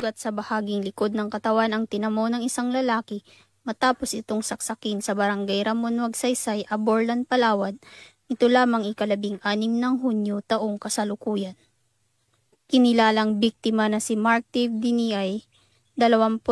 sugat sa bahaging likod ng katawan ang tinamo ng isang lalaki matapos itong saksakin sa barangay Ramon Magsaysay, Aborlan, Palawan, ito lamang ika-6 ng Hunyo taong kasalukuyan. Kinilalang biktima na si Mark Dave Diniay, 25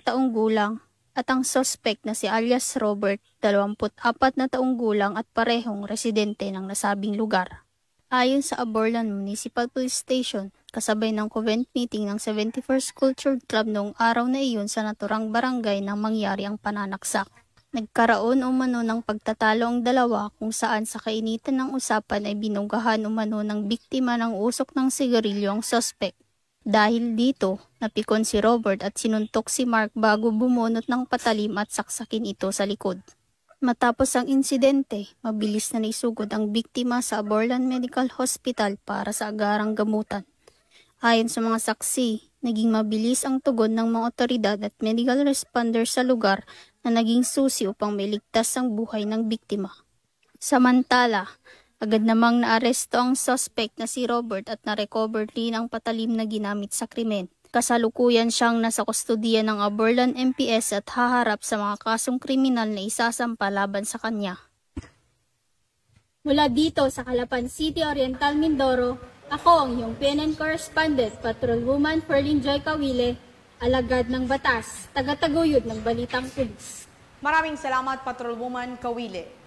taong gulang, at ang suspect na si alias Robert, 24 na taong gulang at parehong residente ng nasabing lugar. Ayon sa Aborlan Municipal Police Station, kasabay ng convent meeting ng 71st Cultural Club noong araw na iyon sa naturang barangay nang mangyari ang pananaksak. Nagkaroon umano ng pagtatalo ang dalawa kung saan sa kainitan ng usapan ay binugahan umano ng biktima ng usok ng sigarilyo ang suspect. Dahil dito, napikon si Robert at sinuntok si Mark bago bumunot ng patalim at saksakin ito sa likod. Matapos ang insidente, mabilis na naisugod ang biktima sa Aborlan Medical Hospital para sa agarang gamutan. Ayon sa mga saksi, naging mabilis ang tugon ng mga otoridad at medical responders sa lugar na naging susi upang mailigtas ang buhay ng biktima. Samantala, agad namang naaresto ang suspect na si Robert at na-recover rin ang patalim na ginamit sa krimen. Kasalukuyan siyang nasa kustodiya ng Aborlan MPS at haharap sa mga kasong kriminal na isasampa laban sa kanya. Mula dito sa Calapan City, Oriental, Mindoro, ako ang iyong PNN correspondent, Patrolwoman Ferlyn Joy Cawile, alagad ng batas, taga-taguyod ng Balitang Pulis. Maraming salamat, Patrolwoman Cawile.